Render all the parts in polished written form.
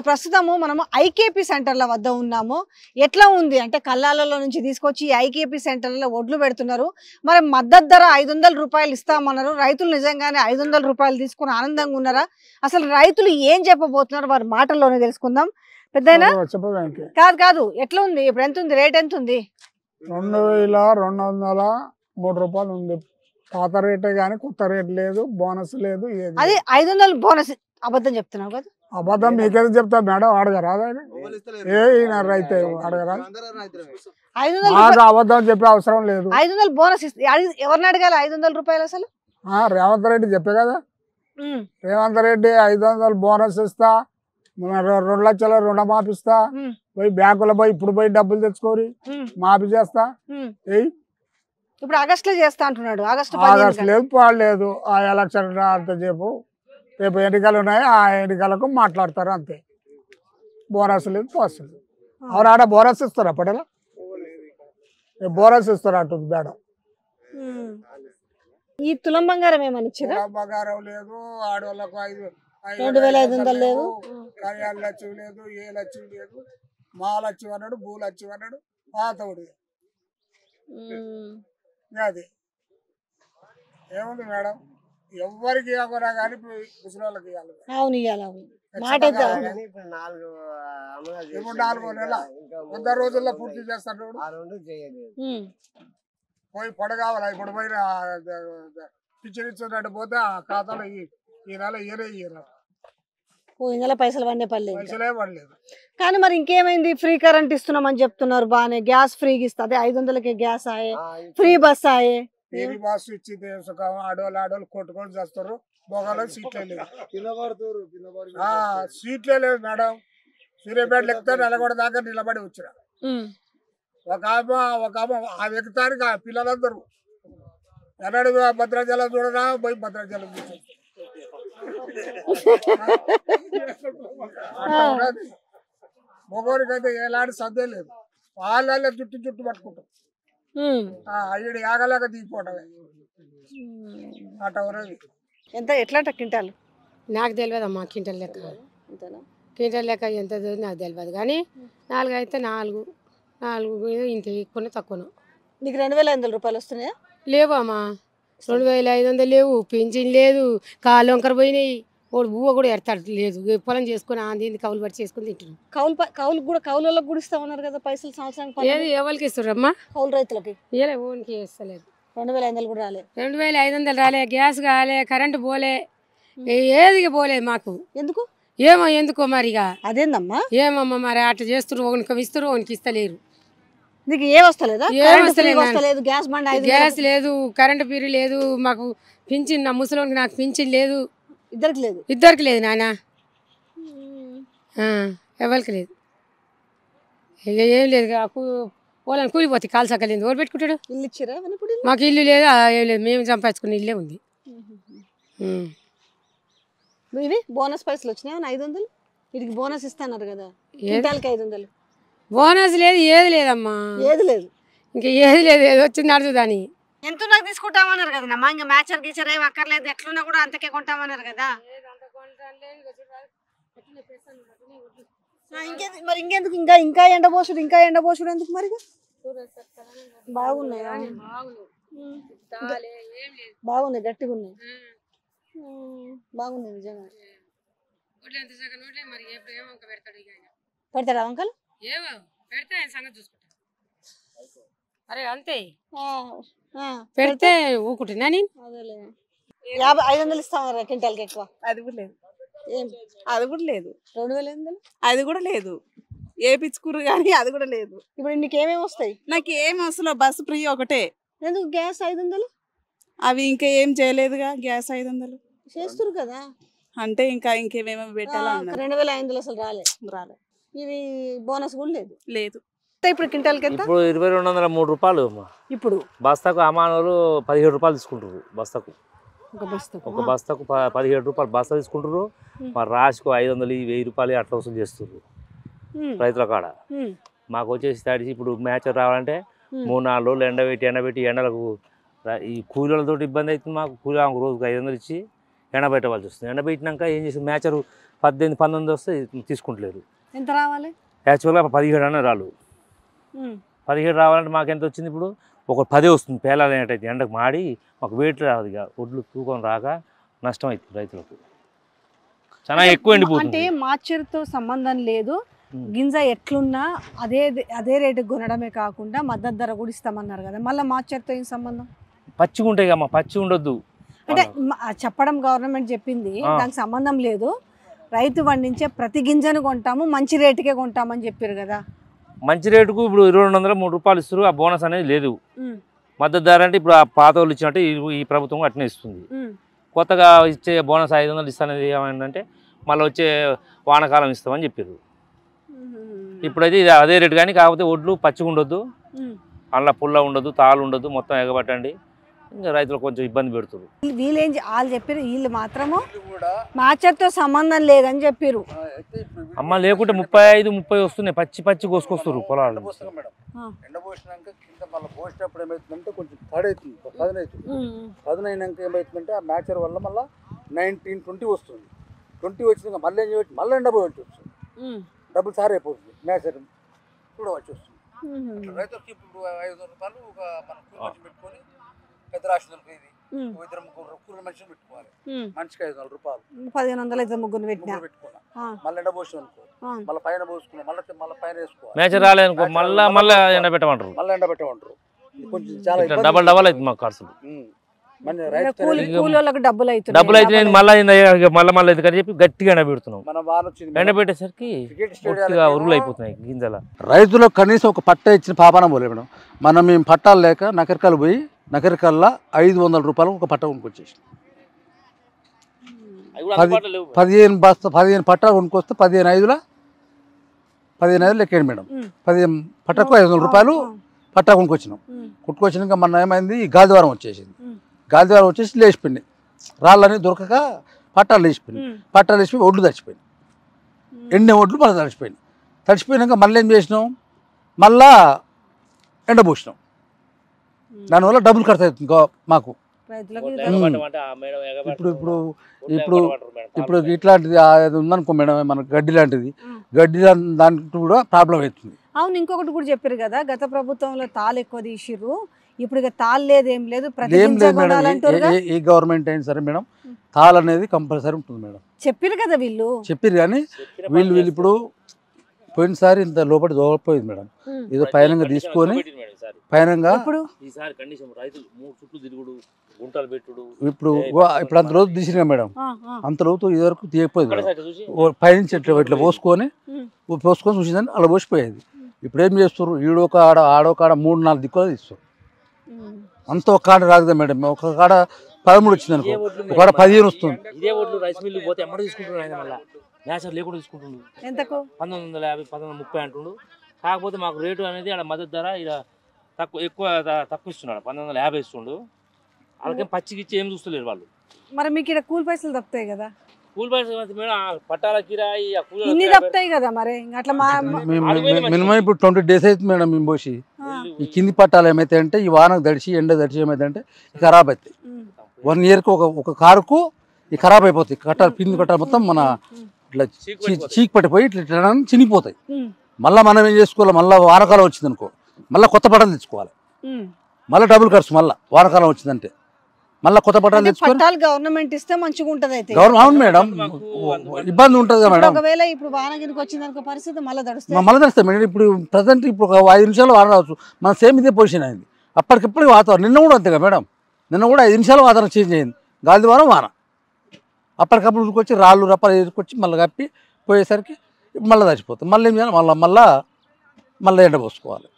ప్రస్తుతము మనము ఐకేపీ సెంటర్ల వద్ద ఉన్నాము. ఎట్లా ఉంది అంటే కల్లాలలో నుంచి తీసుకొచ్చి ఐకేపీ సెంటర్లలో ఒడ్లు పెడుతున్నారు. మరి మద్దతు ధర 500 రూపాయలు ఇస్తామన్నారు. రైతులు నిజంగానే 500 రూపాయలు తీసుకుని ఆనందంగా ఉన్నారా? అసలు రైతులు ఏం చెప్పబోతున్నారు వారి మాటల్లోనే తెలుసుకుందాం. పెద్దయినా కాదు ఎట్లా ఉంది ఇప్పుడు? ఎంత ఉంది రేట్? ఎంత ఉంది? 2203 రూపాయలు ఉంది. పాత రేటే కానీ కొత్త రేట్ లేదు, బోనస్ లేదు. అది 500 బోనస్. అబద్ధం చెప్తున్నావు కదా? అబద్ధం మీకేదో చెప్తా మేడం, అడగరా? ఈయన రైతే అడగరా? అబద్ధం చెప్పే అవసరం లేదు. 500 బోనస్ ఎవరిని అడగాలి 500 రూపాయలు? అసలు రేవంత్ రెడ్డి చెప్పే కదా, రేవంత్ రెడ్డి 500 బోనస్ ఇస్తా, 2 లక్షల రుణమాఫీ ఇస్తా, పోయి బ్యాంకులో పోయి ఇప్పుడు పోయి డబ్బులు తెచ్చుకోరి మాఫీ చేస్తా. ఇప్పుడు ఆగస్టులో చేస్తా అంటున్నాడు. ఆగస్టు లేదు పాడలేదు. ఆ ఎలక్షన్ అంత చెప్పు, రేపు ఎన్నికలు ఉన్నాయి, ఆ ఎన్నికలకు మాట్లాడతారు అంతే. బోనస్ లేదు, పోస్ట్ లేదు. ఆడ బోనస్ ఇస్తారు అప్పటిలా, బోనస్ ఇస్తారు అంటుంది మేడం. ఈ తులం బంగారం ఏమని ఇచ్చారు? బంగారం లేదు, ఆడవాళ్ళకు 2500 లేదు, 6 లక్షలు లేదు, 7 లక్షలు లేదు, మా లక్ష్యం అన్నాడు, భూ లక్ష్యం అన్నాడు, పాతవుడు. అది ఏముంది మేడం, ఎవరికి ఇవ్వరా కానీ ముసలి వాళ్ళకి ఇవ్వాలి. అవును ఇవ్వాలి. అవును మాట ఇప్పుడు 4 నెలల 100 రోజుల్లో పూర్తి చేస్తాడు. పోయి పడగావాలా ఇప్పుడు పోయి పిచ్చి పోతే ఆ ఖాతాలో ఈ నెల ఇయ్యరా. ఈ నెల పైసలు పడలేదు. పైసలే పడలేదు. కానీ మరి ఇంకేమైంది? ఫ్రీ కరెంట్ ఇస్తున్నామని చెప్తున్నారు, బానే. గ్యాస్ ఫ్రీగా ఇస్తా, అదే 500కే గ్యాస్ ఆయే, ఫ్రీ బస్ ఆయే. ఫ్రీ బస్ ఇచ్చి ఆడవాళ్ళు కొట్టుకొని చేస్తారు. బొగలో సీట్లే లేవు, సీట్లే లేవు మేడం. సూర్యాపేటలు ఎక్కితే నెలకొండ దాకా నిలబడి వచ్చిన ఒక ఆమె ఆ ఎక్కుతానికి ఆ పిల్లలందరూ ఎన్నడు భద్రాచలం చూడరా, పోయి భద్రాచలం చూసి మొగోడికైతే ఎలాంటి సందే లేదు. వాళ్ళ చుట్టు పట్టుకుంటాం, అయ్యడు యాగలేక దిగిపోవటమే అట ఉన్నది. ఎంత ఎట్లా క్వింటాలు? నాకు తెలియదమ్మా క్వింటల్ లెక్క. క్వింటల్ లెక్క ఎంత నాకు తెలియదు కానీ 4 అయితే 4 ఇంత ఎక్కువ తక్కువను. నీకు 2500 రూపాయలు వస్తున్నాయా? లేవమ్మా, 2500 లేవు. పెన్షన్ లేదు, కాళ్ళు వంకర పోయినాయి. వాడు బువ్వ కూడా ఎడతాడు లేదు. పొలం చేసుకుని ఆంది కౌలు పట్టి చేసుకుని తింటున్నాం. కౌలులకు కూడా ఇస్తామన్నారు కదా పైసలు సంవత్సరానికి. ఏది ఎవరికి ఇస్తారమ్మా? కౌలు రైతులకి ఓన్కి ఇస్తలేదు. 2500 కూడా రాలే. 2500 రాలే, గ్యాస్ కాలే, కరెంటు పోలే, ఏది పోలే మాకు. ఎందుకు? ఎందుకో మరిగా అదేందమ్మా? ఏమమ్మా మరి అట్లా చేస్తున్నారు. ఒకనికి ఇస్తారు, ఒకనికి ఇస్తలేరు. నీకు ఏ వస్తలేదా? గ్యాస్ లేదు, కరెంటు బిల్లు లేదు, మాకు పింఛన్, నా ముసలోనికి నాకు పింఛన్ లేదు. ఇద్దరికి లేదు నాన్న, ఎవరికి లేదు. ఇక ఏం లేదు, వాళ్ళని కూలిపోతే కాలు సక్కలేదు. ఎవరు పెట్టుకుంటాడు? ఇల్లు ఇచ్చారా? మాకు ఇల్లు లేదు, ఏం లేదు. మేము సంపాదించుకున్న ఇల్లే ఉంది. ఇవి బోనస్ పైసలు వచ్చినాయి 500. వీటికి బోనస్ ఇస్తున్నారు కదా, 500. బోనస్ లేదు, ఏది లేదమ్మా. ఏది లేదు, ఇంకా ఏది లేదు. ఏది వచ్చింది అడుగుదాని. ఎంత నాకు తీసుకుంటామన్నారు కదా అమ్మా. ఇంకా మ్యాచర్ గీచర్ ఏం అక్కర్లేదు, ఎట్లున్నా కూడా అంతకే కొంటామన్నారు కదా. మరి ఇంకెందుకు ఇంకా ఎండబోసుడు ఎందుకు మరి? బాగున్నాయి, గట్టిగా ఉన్నాయి, బాగున్నాయి నిజంగా. పెడతాడా అంకల్? అరే అంతే పెడితే ఊకుంటున్నా నేను. 500 ఇస్తామన్నారు క్వింటాల్కి ఎక్కువ. అది కూడా లేదు, అది కూడా లేదు. 2500 అది కూడా లేదు. ఏపించుకురు కానీ అది కూడా లేదు. ఇప్పుడు నీకు ఏమేమి వస్తాయి? నాకు ఏమి వస్తలో బస్సు ఫ్రీ ఒకటే. ఎందుకు గ్యాస్ 500? అవి ఇంకా ఏం చేయలేదుగా. గ్యాస్ 500 చేస్తురు కదా అంటే ఇంకేమేమో పెట్టాలా. 2500 అసలు రాలే. ఇది బోనస్ కూడా లేదు. ఇప్పుడు క్వింటాల్కి ఎంత? ఇప్పుడు 2203 రూపాయలు. ఇప్పుడు బస్తాకు అమానోళ్ళు 17 రూపాయలు తీసుకుంటారు. బస్తాకు ఒక బస్తాకు 17 రూపాయలు బస్తా తీసుకుంటారు. మరి రాసుకు 500, 1000 రూపాయలు అట్లా వసూలు చేస్తారు రైతుల కాడ. మాకు వచ్చేసి తడిసి ఇప్పుడు మ్యాచ్ రావాలంటే 3-4 రోజులు ఎండబెట్టి ఎండలకు ఈ కూలీలతో ఇబ్బంది అవుతుంది మాకు. కూలీ రోజుకు 500 ఇచ్చి ఎండబెట్టవలసి వస్తుంది. ఎండబెట్టినాక ఏం చేసి మ్యాచరు 18, 19 వస్తే తీసుకుంటలేరు. ఎంత రావాలి? యాక్చువల్గా 17 అనే రాళ్ళు. 17 రావాలంటే మాకు ఎంత వచ్చింది ఇప్పుడు? ఒక 10 వస్తుంది. పేలాలు అనేటైతే ఎండకు మాడి మాకు వెయిట్ రాదు. ఇక ఒడ్లు తూకం రాక నష్టం అవుతుంది రైతులకు. చాలా ఎక్కువ ఎండిపోతుంది. అంటే మార్చర్తో సంబంధం లేదు, గింజ ఎట్లున్నా అదే రేటుకి కొనడమే కాకుండా మద్దతు ధర కూడా ఇస్తామన్నారు కదా, మళ్ళీ మార్చర్తో ఏం సంబంధం? పచ్చిగా ఉంటాయి కమ్మా, పచ్చి ఉండొద్దు అంటే చెప్పడం గవర్నమెంట్ చెప్పింది, దానికి సంబంధం లేదు. రైతు పండించే ప్రతి గింజను కొంటాము, మంచి రేటుకే కొంటామని చెప్పారు కదా. మంచి రేటుకు ఇప్పుడు 2200, 3 రూపాయలు ఇస్తారు. ఆ బోనస్ అనేది లేదు. మద్దతు ధర అంటే ఇప్పుడు ఆ పాత వాళ్ళు ఇచ్చినట్టు ఈ ప్రభుత్వం అట్నే ఇస్తుంది. కొత్తగా ఇచ్చే బోనస్ 500 ఇస్తానేది ఏమైందంటే మళ్ళీ వచ్చే వానకాలం ఇస్తామని చెప్పారు. ఇప్పుడైతే ఇది అదే రేటు, కానీ కాకపోతే ఒడ్లు పచ్చిగా ఉండొద్దు, అందులో పుల్ల ఉండదు, తాళ్ళు ఉండదు, మొత్తం ఎగబట్టండి. ఇంకా రైతులకు కొంచెం ఇబ్బంది పెడుతుంది. వాళ్ళు చెప్పారు, వీళ్ళు మాత్రము మార్చర్తో సంబంధం లేదని చెప్పారు. అమ్మ లేకుంటే 35, 30 వస్తున్నాయి. పచ్చి కోసుకొస్తారు పొలాలు. ఎండబోసినాక కింద మళ్ళీ పోసినప్పుడు ఏమవుతుందంటే కొంచెం తడవుతుంది, పదునైనాక ఏమవుతుందంటే ఆ మ్యాచర్ వల్ల మళ్ళీ 19, 20 వస్తుంది. 20 వచ్చినాక మళ్ళీ ఏం చేయవచ్చు, మళ్ళీ ఎండబోయచ్చు వస్తుంది. డబ్బులు సార్ అయిపోతుంది, మ్యాచర్ కూడా వచ్చి వస్తుంది. రైతులకి ఇప్పుడు 500 రూపాయలు ఒక మనం కూలి పెట్టుకొని పెద్ద రాష్ట్రం ఇది 2-3 కూలి మనిషిని పెట్టుకోవాలి. మనిషికి 500 రూపాయలు, 1500 అయితే ముగ్గురు పెట్టుకున్నా. మళ్ళీ ఎండ పోసిన అనుకో, మళ్ళీ పైన పోసుకున్నాం, మళ్ళీ పైన వేసుకోవాలి. మ్యాచర్ రాలేదనుకో మళ్ళీ ఎండ పెట్టమంటారు. కొంచెం చాలా డబల్ అవుతుంది మాకు ఖర్చులు. డబ్బులు అయితే మళ్ళీ ఎందుకని చెప్పి గట్టిగా ఎండబెడుతున్నాం. ఎండబెట్టేసరికి ఉరువులు అయిపోతున్నాయి గింజల. రైతులకు కనీసం ఒక పట్ట ఇచ్చిన పాపాన పోలే మేడం. మేము పట్టాలు లేక నకరికల్ పోయి నకరికల్లా 500 రూపాయలు ఒక పట్ట కొనుక్కొచ్చేసి 15 పట్టాలు కొనుక్కొస్తే 15 లెక్కండి మేడం. 15 పట్టకు 500 రూపాయలు పట్టా కొనుక్కొచ్చినాక మొన్న ఏమైంది, గాలిద్వారం వచ్చేసింది. గాలిద్వారం వచ్చేసి లేచిపోయింది, రాళ్ళని దొరకక పట్టాలు లేచిపోయి ఒడ్లు తడిచిపోయింది. ఎండిన ఒడ్లు మళ్ళీ తడిచిపోయినాక మళ్ళీ ఏం చేసినాం, మళ్ళా ఎండబోసినాం. దానివల్ల డబ్బులు ఖర్చు అవుతుంది మాకు. ఇప్పుడు ఇట్లాంటిది ఉందనుకో మేడం, మన గడ్డి లాంటిది, దానికి కూడా ప్రాబ్లం అవుతుంది. అవును, ఇంకొకటి కూడా చెప్పారు కదా, గత ప్రభుత్వంలో తాళ్ళు ఎక్కువ తీసిర్రు, ఇప్పుడు ఇక తాళ్ళు లేదు, ఏం లేదు. ఏ గవర్నమెంట్ అయినా సరే మేడం, తాళ్ళు అనేది కంపల్సరీ ఉంటుంది మేడం. చెప్పారు కదా వీళ్ళు, కానీ వీళ్ళు ఇప్పుడు పోయినసారి ఇంత లోపలి దోకపోయింది మేడం. ఏదో పైనంగా తీసుకొని పైనంగా ఇప్పుడు అంత రోజు తీసినా మేడం, అంత రోజు ఇది వరకు తీయకపోయింది మేడం. పైనుంచి ఇట్లా పోసుకొని చూసిందని అలా పోసిపోయేది. ఇప్పుడు ఏం చేస్తారు, ఈడొక ఆడొక 3-4 దిక్కులు తీస్తారు. అంత ఒక కాడ రాదు మేడం. ఒక కాడ 13 వచ్చింది అనుకో, ఒక కాడ 15 వస్తుంది. నేచర్ లేకుండా తీసుకుంటుండు. ఎంతకు? 1950, 1930 అంటుండు. కాకపోతే మాకు రేటు అనేది ఆడ మద్దతు ధర ఇలా తక్కువ ఇస్తున్నాడు. 1950 ఇస్తుండు. వాళ్ళకేం పచ్చికి ఇచ్చి ఏం చూస్తలేరు వాళ్ళు. మరి మీకు ఇక్కడ కూలి పైసలు తప్పుతాయి కదా? కూలి పైసలు మేడం, పట్టాల కిరాయి ఇన్ని తప్పుతాయి కదా. మరి అట్లా మినిమం ఇప్పుడు 20 days అవుతుంది మేడం మేము పోసి. ఈ కింది పట్టాలు ఏమైతే అంటే ఈ వానకు దడిచి ఎండ దడిచి ఏమైతే అంటే ఖరాబ్ అవుతాయి. 1 yearకి ఒక కారుకు ఈ ఖరాబ్ అయిపోతాయి. కట్టాలు పిండి కట్టాలు మొత్తం మన ఇట్లా చీకి పట్టిపోయి ఇట్లా చినిగిపోతాయి. మళ్ళీ మనం ఏం చేసుకోవాలి, మళ్ళీ వానకాలం వచ్చింది అనుకో మళ్ళీ కొత్త పట్టాలు తెచ్చుకోవాలి. మళ్ళీ డబ్బులు ఖర్చు. మళ్ళీ వానకాలం వచ్చిందంటే మళ్ళీ కొత్త పట్టాలు తెచ్చుకోవాలి. గవర్నమెంట్ ఇస్తే మంచిగా ఉంటుంది. అయితే అవును మేడం, ఇబ్బంది ఉంటుంది కదా మేడం. ఒకవేళ ఇప్పుడు వానగిరికి వచ్చింది అనుకో పరిస్థితి మళ్ళీ తడుస్తాయి మేడం. ఇప్పుడు ప్రజెంట్ ఇప్పుడు ఒక 5 నిమిషాలు వాన రావచ్చు. మన సేమ్ ఇదే పొజిషన్ అయింది. అప్పటికిప్పుడు వాతావరణం నిన్న కూడా అంతేగా మేడం. నిన్న కూడా 5 నిమిషాలు వాతావరణం చేంజ్ అయింది. గాలి వాన వాన అప్పటికప్పుడు ఉరికొచ్చి రాళ్ళు రప్పలు ఎదుర్కొచ్చి మళ్ళీ కప్పి పోయేసరికి మళ్ళీ చచ్చిపోతుంది. మళ్ళీ ఏం చేయాలి, మళ్ళీ ఎండ పోసుకోవాలి.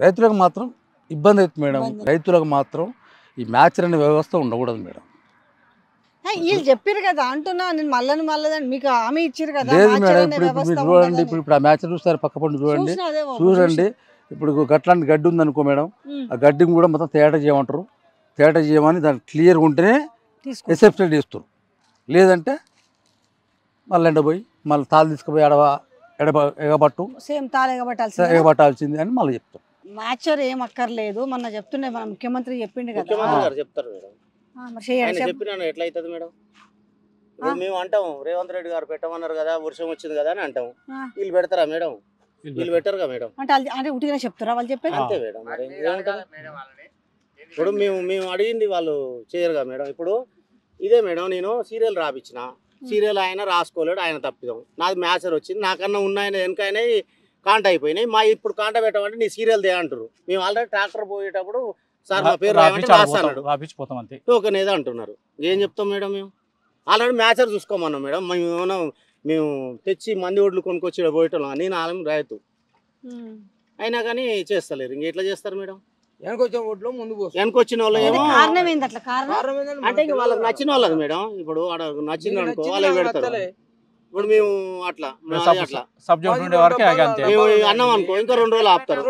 రైతులకు మాత్రం ఇబ్బంది అవుతుంది మేడం. రైతులకు మాత్రం ఈ మ్యాచర్ అనే వ్యవస్థ ఉండకూడదు మేడం. వీళ్ళు చెప్పారు కదా అంటున్నా, నేను మళ్ళీ మీకు హామీ ఇచ్చారు కదా. లేదు మేడం, ఇప్పుడు చూడండి, ఇప్పుడు ఆ మ్యాచర్ చూస్తారు పక్క పండు చూడండి. ఇప్పుడు గట్లాంటి గడ్డి ఉందనుకో మేడం, ఆ గడ్డిని కూడా మొత్తం తేట చేయమంటారు. తేట చేయమని దాన్ని క్లియర్గా ఉంటేనే ఎక్సెప్టెడ్ చేస్తారు. లేదంటే మళ్ళీ ఎండపోయి మళ్ళీ తాళ్ళు తీసుకుపోయి ఎగబట్టు సేమ్ తాళ్ళు ఎగబట్టాల్సింది అని మళ్ళీ చెప్తారు. మ్యాచర్ ఏం అక్కర్లేదు. మొన్న చెప్తుండే మన ముఖ్యమంత్రి చెప్పిండు కదా. ఇప్పుడు మేము అంటాం రేవంత్ రెడ్డి గారు పెట్టమన్నారు కదా వర్షం వచ్చింది కదా అని అంటాం. ఆ. వీళ్ళు పెడతారా మేడం? వీళ్ళు పెట్టరుగా మేడం. అంటే ఉట్టిగా చెప్తారా వాళ్ళు చెప్పేది? అంతే మేడం. మరి ఏమంటారు? ఇప్పుడు మేము అడిగింది వాళ్ళు చేయరుగా మేడం. ఇప్పుడు ఇదే మేడం, నేను సీరియల్ రాపించిన, సీరియల్ ఆయన రాసుకోలేడు, ఆయన తప్పిదాం. నాది మ్యాచర్ వచ్చింది, నాకన్నా ఉన్నాయన వెనకైనా కాంట అయిపోయినాయి. మా ఇప్పుడు కాంట పెట్టమంటే నీ సీరియల్ దే అంటారు. మేము ఆల్రెడీ ట్రాక్టర్ పోయేటప్పుడు సార్ మా పేరు రాస్తాడు టోకెన్ ఏదో అంటున్నారు. ఏం చెప్తాం మేడం? మేము ఆల్రెడీ మ్యాచర్ చూసుకోమన్నాం మేడం. మేము ఏమన్నా మేము తెచ్చి మంది ఓట్లు కొనుక్కొచ్చి పోయేటోళ్ళం. నేను ఆలం రైతు అయినా కానీ చేస్తలేరు. ఇంక ఎట్లా చేస్తారు మేడం? వెనకొచ్చిన వాళ్ళు ఏమో కారణం ఏంది అట్లా? కారణం అంటే వాళ్ళకి నచ్చిన వాళ్ళది మేడం. ఇప్పుడు నచ్చింది అనుకో వాళ్ళకి పెడతారు. ఇప్పుడు మేము అట్లా మేము అన్నాం అనుకో ఇంకా 2 రోజులు ఆపుతారు.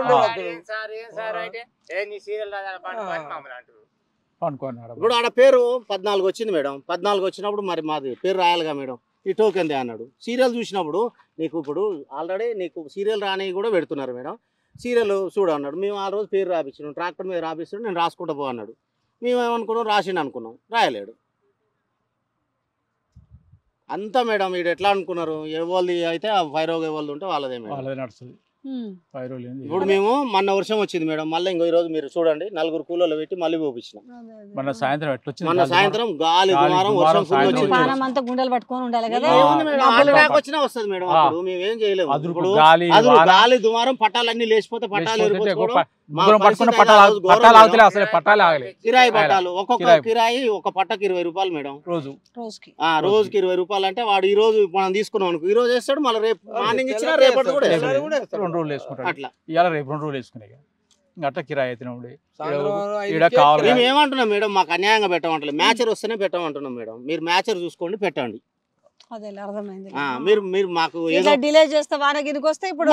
ఇప్పుడు ఆడ పేరు 14 వచ్చింది మేడం. 14 వచ్చినప్పుడు మరి మాది పేరు రాయాలిగా మేడం. ఈ టోకెన్ దే అన్నాడు. సీరియల్ చూసినప్పుడు నీకు ఇప్పుడు ఆల్రెడీ నీకు సీరియల్ రాని కూడా పెడుతున్నారు మేడం. సీరియల్ చూడ అన్నాడు. మేము ఆ రోజు పేరు రాపించినాం, ట్రాక్టర్ మీద రాపిస్తున్నాడు, నేను రాసుకుంటా పో అన్నాడు. మేము ఏమనుకున్నాం, రాసిండు అనుకున్నాం, రాయలేడు. అంతా మేడం వీడు ఎట్లా అనుకున్నారు, ఎవరిది అయితే ఆ ఫైరోగ్ ఎవరిది ఉంటే వాళ్ళదే మేడం. నడుస్తుంది. ఇప్పుడు మేము మొన్న వర్షం వచ్చింది మేడం. మళ్ళీ ఇంకో ఈరోజు మీరు చూడండి 4 కూలీలు పెట్టి మళ్ళీ పోపించినాం. మొన్న సాయంత్రం ఎట్లొచ్చింది? మొన్న సాయంత్రం గాలి దుమారం వర్షం ఫుల్ వచ్చింది. అంతా గుండెలు పట్టుకొని ఉండాలి కదా. వచ్చినా వస్తుంది మేడం. అప్పుడు మేము ఏం చేయలేము. ఇప్పుడు గాలి దుమారం పట్టాలన్నీ లేచిపోతే పట్టాలు కిరాయి పట్టాలు ఒక్కొక్క కిరాయి ఒక పట్టకు 20 రూపాయలు మేడం. రోజుకి 20 రూపాయలు. అంటే వాడు ఈ రోజు మనం తీసుకున్నాం అనుకో, ఈ రోజు వేస్తాడు, మళ్ళీ రేపు మార్నింగ్ ఇచ్చినా రేపటి కూడా 2 రోజులు వేసుకుంటాడు. అట్లా ఇవాళ రేపు 2 రోజులు వేసుకునే అట్లా కిరాయి అవుతున్నాడు. మేము ఏమంటున్నాం మేడం, మాకు అన్యాయంగా పెట్టమంటలేదు. మ్యాచర్ వస్తేనే పెట్టమంటున్నాం మేడం. మీరు మ్యాచర్ చూసుకోండి, పెట్టండి. మీరు మాకు డిలే చేస్తే వానగిరికి వస్తే ఇప్పుడు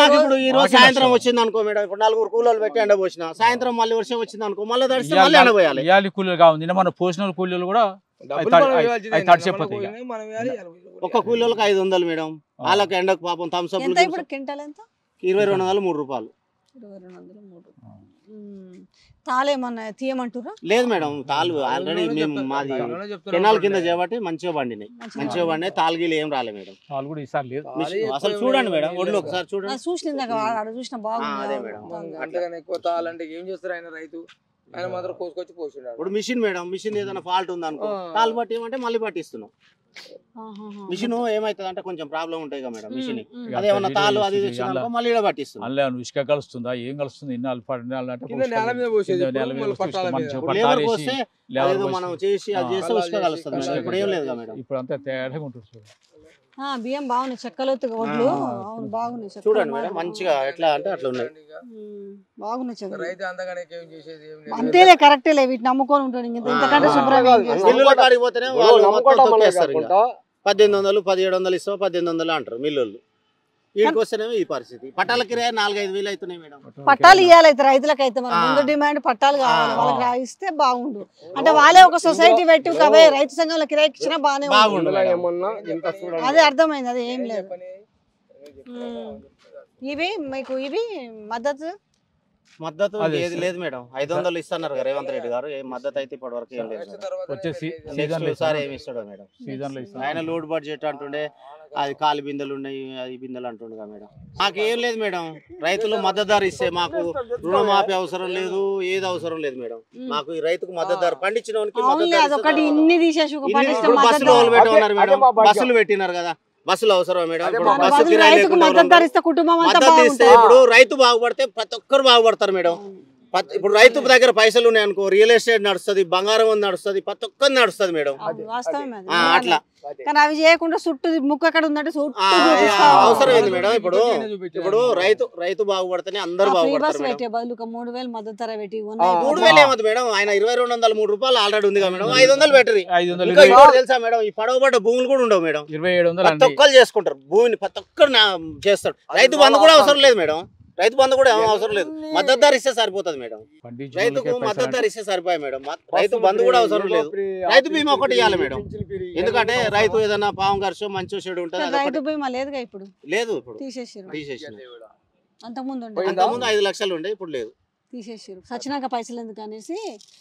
ఈ రోజు సాయంత్రం వచ్చింది అనుకో మేడం. ఇప్పుడు 4 కూలీలు పెట్టి ఎండపోసిన, సాయంత్రం మళ్ళీ వర్షం వచ్చింది అనుకో, మళ్ళీ తడిస్తే మళ్ళీ ఎండపోయాలి. ఇవాళ కూలీలు కావాలి. నిన్న మన పోసిన కూలీలు కూడా తడిచిపోతాయి. ఒక్క కూలీలకు 500 మేడం. వాళ్ళకి ఎండకు పాపం థమ్స్అప్ 2203 రూపాయలు. తాళేమన్నా తీయమంటారా? లేదు మేడం, తాళ్ళు ఆల్రెడీ మేము మాది కెనాల్ కింద చేయబట్టి మంచిగా పండినాయి. మంచిగా పండినాయి, తాళ్ళగీలు ఏం రాలే మేడం. తాళ్ళు కూడా ఈసారి లేదు. అసలు చూడండి మేడం, ఒళ్ళు ఒకసారి చూడండి. చూసిన బాగుంది. అదే మేడం. అంతగానే ఎక్కువ తాళ్ళంటే ఏం చేస్తారు ఆయన రైతు? ఆయన మాత్రం కోసుకొచ్చి పోసిండు. ఇప్పుడు మిషన్ మేడం, మిషన్ ఏదైనా ఫాల్ట్ ఉంది అనుకో, తాళ్ళు పట్టి ఏమంటే మళ్ళీ పట్టిస్తున్నాం. మిషన్ ఏమైతుంది అంటే కొంచెం ప్రాబ్లం ఉంటాయి కదా మేడం. మిషన్ అదేమన్నా తాళ్ళు అది తెచ్చినాక మళ్ళీ ఇక్కడ పట్టిస్తున్నాం. అలా ఇసుక కలుస్తుందా, ఏం కలుస్తుంది? మనం చేసి అది చేస్తే ఉసుక కలుస్తుంది. ఇప్పుడు ఏం లేదు మేడం. ఇప్పుడు అంతా తేడాగా ఉంటుంది. బియ్యం బాగున్నాయి, చెక్కలోతు ఒడ్లు బాగున్నాయి. చూడండి మేడం, మంచిగా ఎట్లా అంటే అట్లా ఉన్నాయి. బాగున్నాయి. రైతు అంతగానే ఏం చేసేది ఏం లేదు. అంతేలే, కరెక్టేలే. వీటిని నమ్ముకొని ఉంటాడు. ఇంతకంటే శుభ్రంగా 1800 1700 ఇస్తాం, 1800 అంటారు మిల్లుళ్ళు. వీడికి వస్తేనేమో ఈ పరిస్థితి. పట్టాల కిరాయి 4-5 వేలు అవుతున్నాయి మేడం. పట్టాలు ఇవ్వాలి అయితే రైతులకైతే. మరి ముందు డిమాండ్ పట్టాలు కావాలి, వాళ్ళకి రాయిస్తే బాగుండు. అంటే వాళ్ళే ఒక సొసైటీ పెట్టి రైతు సంఘంలో కిరాయికి ఇచ్చినా బాగానే బాగుండు. అదే అర్థమైంది. అది ఏం లేదు. ఇవి మీకు ఇవి మద్దతు ఏది లేదు మేడం. 500 ఇస్తున్నారు కదా రేవంత్ రెడ్డి గారు. ఏ మద్దతు అయితే ఇప్పటి వరకు ఏం లేదు. సార్ ఏమి ఇస్తాడో మేడం. ఆయన లోడ్ బడ్జెట్ అంటుండే, అది కాలి బిందెలు ఉన్నాయి, అది బిందెలు అంటుండే కదా మేడం. మాకేం లేదు మేడం. రైతులు మద్దతు ధర ఇస్తే మాకు రుణమాఫీ అవసరం లేదు, ఏది అవసరం లేదు మేడం. మాకు ఈ రైతుకు మద్దతు ధర పండించిన బస్సులు పెట్టినారు కదా, బస్సులు అవసరం మేడం. మద్దతు ఇస్తే ఇప్పుడు రైతు బాగుపడితే ప్రతి ఒక్కరు బాగుపడతారు మేడం. ఇప్పుడు రైతు దగ్గర పైసలు ఉన్నాయి అనుకో, రియల్ ఎస్టేట్ నడుస్తుంది, బంగారం నడుస్తుంది, ప్రతి ఒక్కరు నడుస్తుంది మేడం. అట్లా అవి చేయకుండా చుట్టూ ముక్కు ఎక్కడ ఉందంటే అవసరం ఏంది మేడం. ఇప్పుడు రైతు బాగుపడితేనే అందరు బాగుపడతారు. 3000 మద్దతు ధర పెట్టి 3000 ఏమవుతుంది మేడం. ఆయన 2203 రూపాయలు ఆల్రెడీ ఉంది కదా మేడం. 500 పెట్టరు. తెలుసా మేడం, ఈ పడవబడ్డ భూములు కూడా ఉండవు మేడం. 2700 ప్రతి ఒక్కరు చేసుకుంటారు భూమిని, ప్రతి ఒక్కరు చేస్తాడు. రైతు బంధు కూడా అవసరం లేదు మేడం. రైతు బంధు కూడా అవసరం లేదు. మద్దతు ధర ఇస్తే సరిపోతుంది మేడం. రైతుకు మద్దతు ధర ఇస్తే సరిపోయి మేడం. రైతు బంధు కూడా అవసరం లేదు. రైతు బీమా ఒకటి ఇవ్వాలి మేడం. ఎందుకంటే రైతు ఏదైనా పాము ఖర్చు మంచి చెడు ఉంటుంది. రైతు బీమా లేదుగా ఇప్పుడు. లేదు, ఇప్పుడు తీసేసి. తీసేసి. అంతకుముందు 5 లక్షలు ఉండే, ఇప్పుడు లేదు. తీసేసారు. సచ్చినాక పైసలు ఎందుకు అనేసి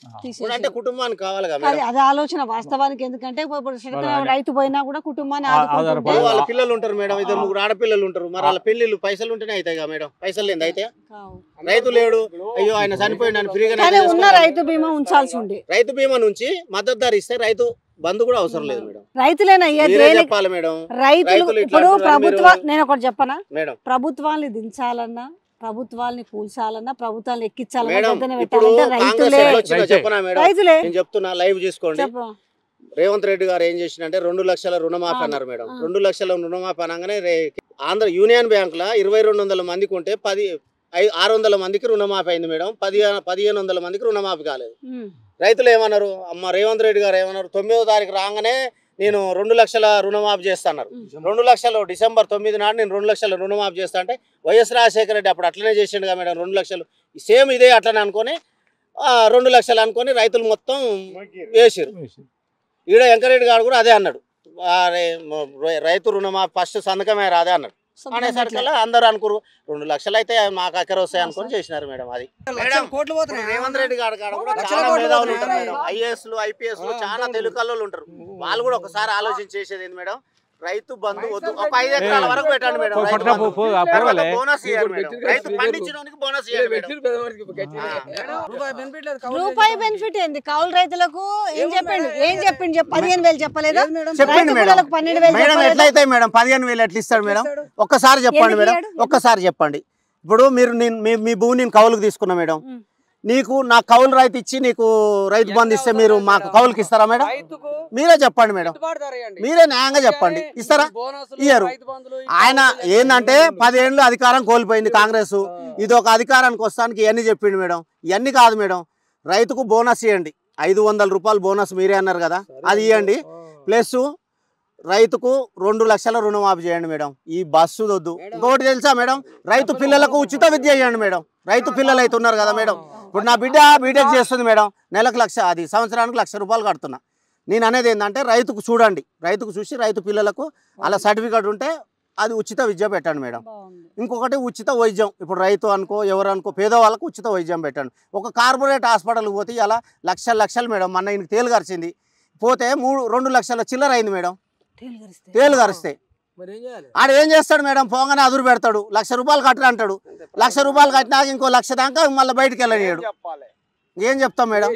ఇప్పుడు తీసేసారు. అంటే కుటుంబానికి కావాలిగా అది మేడం. అది ఆలోచన వాస్తవానికి. ఎందుకంటే ఇప్పుడు సడన్గా రైతు పోయినా కూడా కుటుంబాన్ని ఆదుకుంటుంటే ఇప్పుడు వాళ్ళ పిల్లలు ఉంటారు మేడం, 2-3 ఆడపిల్లలు ఉంటారు. మరి వాళ్ళ పెళ్లిళ్ళు పైసలు ఉంటేనే అవుతాయి మేడం. పైసలు లేదు అయితే కావు. రైతు లేడు, అయ్యో ఆయన చనిపోయిండు అని ఫ్రీగా కానీ ఉన్న రైతు బీమా ఉంచాల్సి ఉండే. రైతు బీమా నుంచి మద్దతు ధర ఇస్తే రైతు బంధు కూడా అవసరం లేదు మేడం. రైతులేనయ్యా మీరే దేనికి చెప్పాలి మేడం. రైతులు రైతులు ఇట్లా ఇప్పుడు అంటున్నారు ప్రభుత్వ మీరు. నేను ఒకటి చెప్పనా, మేడం ప్రభుత్వాన్ని దించాలన్నా, ప్రభుత్వాన్ని కూల్చాలన్నా, ప్రభుత్వాన్ని ఎక్కించాలన్నా మేడం గద్దెన ఇప్పుడు పెట్టాలంటే కాంగ్రెస్ రైతులే. ఎట్లా వచ్చిందో చెప్పనా మేడం? రైతులే నేను చెప్తున్నా, లైవ్ చేసుకోండి. చెప్పు. రేవంత్ రెడ్డి గారు ఏం చేసిందంటే 2 లక్షల రుణమాఫీ అన్నారు మేడం. 2 లక్షల రుణమాఫీ అనగానే ఆంధ్ర యూనియన్ బ్యాంక్ లో 2200 మందికి ఉంటే 600 మందికి రుణమాఫీ అయింది మేడం. 1500 మందికి రుణమాఫీ కాలేదు. రైతులు ఏమన్నారు, అమ్మ రేవంత్ రెడ్డి గారు ఏమన్నారు, 9వ తారీఖు రాగానే నేను 2 లక్షల రుణమాఫీ చేస్తాను. 2 లక్షలు డిసెంబర్ 9 నాడు నేను 2 లక్షల రుణమాఫీ చేస్తా అంటే వైఎస్ రాజశేఖర రెడ్డి అప్పుడు అట్లనే చేసిండుగా మేడం. 2 లక్షలు సేమ్ ఇదే అట్లనే అనుకొని 2 లక్షలు అనుకొని రైతులు మొత్తం వేసారు. ఈడ వెంకరెడ్డి గారు కూడా అదే అన్నాడు, రైతు రుణమాఫీ ఫస్ట్ సంతకమే రాదే అన్నాడు. అనేసరికల్లా అందరూ అనుకురు 2 లక్షలు అయితే మాకు అక్కర వస్తాయి అనుకొని చేసినారు మేడం. అది మేడం రేవంత్ రెడ్డి గారు కూడా చాలా మేధావులు ఉంటారు మేడం. ఐఏఎస్లు ఐపీఎస్లు చాలా తెలుగు కళ్ళు ఉంటారు. వాళ్ళు కూడా ఒకసారి ఆలోచన చేసేది ఏంది మేడం, రైతు బంధు వద్దు, ఒక 5 ఎకరాల వరకు పెట్టండి మేడం. బోనస్ ఇవ్వాలి మేడం, రైతు పండించడానికి బోనస్ ఇవ్వాలి మేడం. రూపాయి బెనిఫిట్ ఏంది కౌలు రైతులకు? ఏం చెప్పిండు 15,000 చెప్పలేదా? చెప్పండి మేడం. 12,000 మేడం ఎట్లయితే మేడం 15,000 ఎట్లా ఇస్తాడు మేడం? ఒక్కసారి చెప్పండి మేడం, ఒక్కసారి చెప్పండి. ఇప్పుడు మీరు మీ భూమి నేను కౌలుకు తీసుకున్నా మేడం, నీకు నా కౌలు రైతు ఇచ్చి నీకు రైతు బంధు ఇస్తే మీరు మాకు కౌలుకి ఇస్తారా మేడం? మీరే చెప్పండి మేడం, మీరే న్యాయంగా చెప్పండి. ఇస్తారా? ఇయ్యరు. ఆయన ఏంటంటే 10 ఏళ్ళు అధికారం కోల్పోయింది కాంగ్రెస్. ఇది ఒక అధికారానికి వస్తానికి ఇవన్నీ చెప్పిండు మేడం. ఇవన్నీ కాదు మేడం, రైతుకు బోనస్ ఇవ్వండి. 500 రూపాయలు బోనస్ మీరే అన్నారు కదా, అది ఇవ్వండి. ప్లస్ రైతుకు 2 లక్షల రుణమాఫీ చేయండి మేడం. ఈ బస్సు వద్దు. ఇంకోటి తెలుసా మేడం, రైతు పిల్లలకు ఉచిత విద్య చేయండి మేడం. రైతు పిల్లలు అయితే ఉన్నారు కదా మేడం, ఇప్పుడు నా బిడ్డ బీటెక్ చేస్తుంది మేడం, నెలకు 1,00,000, అది సంవత్సరానికి 1,00,000 రూపాయలు కడుతున్నా. నేను అనేది ఏంటంటే రైతుకు చూడండి, రైతుకు చూసి రైతు పిల్లలకు అలా సర్టిఫికేట్ ఉంటే అది ఉచిత విద్య పెట్టండి మేడం. ఇంకొకటి ఉచిత వైద్యం. ఇప్పుడు రైతు అనుకో ఎవరు అనుకో పేదవాళ్ళకు ఉచిత వైద్యం పెట్టండి. ఒక కార్పొరేట్ హాస్పిటల్కి పోతే అలా లక్షలు మేడం. మొన్న ఈయనకి తేలు గరిచింది, పోతే 2 లక్షల చిల్లర అయింది మేడం. తేలు గరిస్తే ఆడ ఏం చేస్తాడు మేడం, పోగానే అదురు పెడతాడు, 1,00,000 రూపాయలు కట్టరు అంటాడు. 1,00,000 రూపాయలు కట్టినాక ఇంకో 1,00,000 దాకా మళ్ళీ బయటకు వెళ్ళనియాడు. ఏం చెప్తాం మేడం?